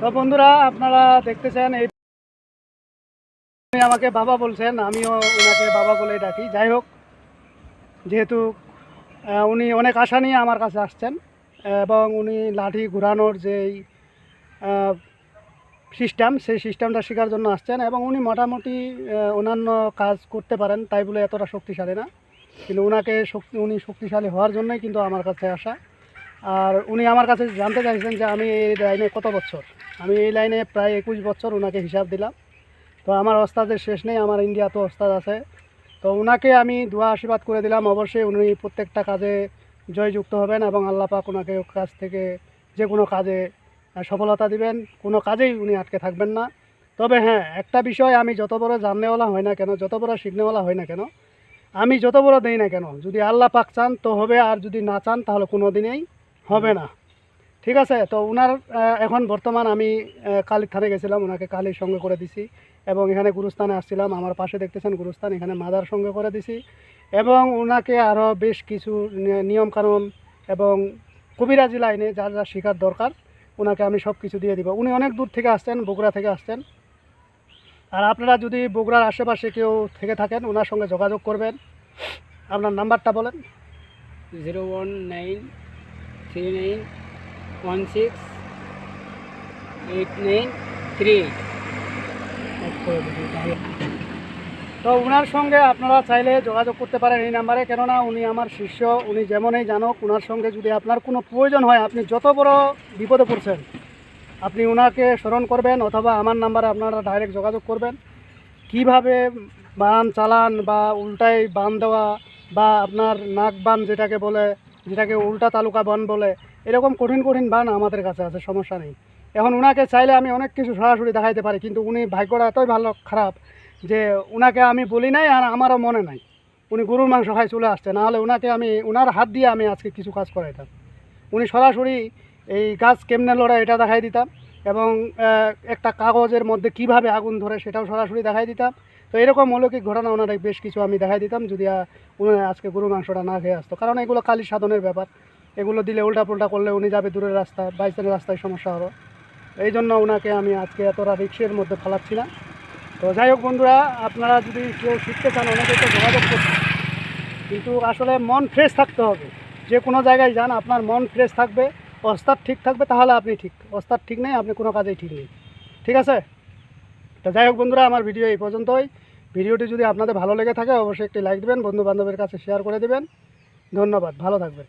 তো বন্ধুরা, আপনারা দেখতেছেন এই আমাকে বাবা বলছেন, আমিও ওনাকে বাবা বলে ডাকি। যাই হোক, যেহেতু উনি অনেক আশা নিয়ে আমার কাছে আসছেন এবং উনি লাঠি ঘোরানোর যেই সিস্টেম, সেই সিস্টেমটা শেখার জন্য আসছেন এবং উনি মোটামুটি অন্যান্য কাজ করতে পারেন, তাই বলে এতটা শক্তিশালী না। কিন্তু উনি শক্তিশালী হওয়ার জন্যই কিন্তু আমার কাছে আসা। আর উনি আমার কাছে জানতে চাইছেন যে আমি এই লাইনে কত বছর। আমি এই লাইনে প্রায় 21 বছর ওনাকে হিসাব দিলাম। তো আমার ওস্তাদের শেষ নেই, আমার ইন্ডিয়া তো ওস্তাদ আছে। তো ওনাকে আমি দোয়া আশীর্বাদ করে দিলাম, অবশ্যই উনি প্রত্যেকটা কাজে জয়যুক্ত হবেন এবং আল্লাহ পাক ওনাকে কাজ থেকে যে কোনো কাজে সফলতা দিবেন, কোনো কাজেই উনি আটকে থাকবেন না। তবে হ্যাঁ, একটা বিষয়, আমি যত বড় জাননেওয়ালা হয় না কেন, যত বড় শিখনেওয়ালা হয় না কেন, আমি যত বড় দেই না কেন, যদি আল্লাহ পাক চান তো হবে, আর যদি না চান তাহলে কোনো দিনেই হবে না। ঠিক আছে? তো ওনার এখন বর্তমান আমি কালীর থানে গেছিলাম, ওনাকে কালীর সঙ্গে করে দিছি এবং এখানে গুরুস্থানে আসছিলাম। আমার পাশে দেখতেছেন গুরুস্থান, এখানে মাদার সঙ্গে করে দিছি এবং ওনাকে আরও বেশ কিছু নিয়মকানুন এবং কবিরাজি লাইনে যা যা শেখার দরকার ওনাকে আমি সব কিছু দিয়ে দিব। উনি অনেক দূর থেকে আসছেন, বগুড়া থেকে আসছেন। আর আপনারা যদি বগুড়ার আশেপাশে কেউ থেকে থাকেন, ওনার সঙ্গে যোগাযোগ করবেন। আপনার নাম্বারটা বলেন। 01939168938। তো ওনার সঙ্গে আপনারা চাইলে যোগাযোগ করতে পারেন এই নাম্বারে, কেননা উনি আমার শিষ্য। উনি যেমনই জানুক, ওনার সঙ্গে যদি আপনার কোনো প্রয়োজন হয়, আপনি যত বড় বিপদে পড়ছেন আপনি ওনাকে স্মরণ করবেন অথবা আমার নাম্বারে আপনারা ডাইরেক্ট যোগাযোগ করবেন। কিভাবে বান চালান বা উল্টায় বান দেওয়া বা আপনার নাক বান যেটাকে বলে, যেটাকে উল্টা তালুকা বান বলে, এরকম কঠিন কঠিন বান আমাদের কাছে আছে, সমস্যা নেই। এখন ওনাকে চাইলে আমি অনেক কিছু সরাসরি দেখাইতে পারি, কিন্তু উনি ভাগ্যটা এতই ভালো খারাপ যে ওনাকে আমি বলি নাই আর আমারও মনে নাই। উনি গরুর মাংস খাই চলে আসছে, নাহলে ওনাকে আমি ওনার হাত দিয়ে আমি আজকে কিছু কাজ করাইতাম। উনি সরাসরি এই গাছ কেমনে লড়ে এটা দেখাই দিতাম এবং একটা কাগজের মধ্যে কিভাবে আগুন ধরে সেটাও সরাসরি দেখাই দিতাম। তো এরকম অলৌকিক ঘটনা ওনার বেশ কিছু আমি দেখাই দিতাম, যদি উনি আজকে গরু মাংসটা না খেয়ে আসতো। কারণ এগুলো কালী সাধনের ব্যাপার, এগুলো দিলে উল্টা পুল্টা করলে উনি যাবে দূরের রাস্তা, বাইকের রাস্তায় সমস্যা হবে। এই জন্য ওনাকে আমি আজকে এতটা রিক্সের মধ্যে ফেলাচ্ছি না। তো যাই হোক বন্ধুরা, আপনারা যদি কেউ শিখতে চান অনেকে তো যোগাযোগ করছেন, কিন্তু আসলে মন ফ্রেশ থাকতে হবে। যে কোনো জায়গায় যান, আপনার মন ফ্রেশ থাকবে, ওস্তাদ ঠিক থাকবে, তাহলে আপনি ঠিক। ওস্তাদ ঠিক নেই, আপনি কোনো কাজেই ঠিক নেই। ঠিক আছে? তো যাই হোক বন্ধুরা, আমার ভিডিও এই পর্যন্তই। ভিডিওটি যদি আপনাদের ভালো লেগে থাকে অবশ্যই একটি লাইক দেবেন, বন্ধু বান্ধবের কাছে শেয়ার করে দেবেন। ধন্যবাদ, ভালো থাকবেন।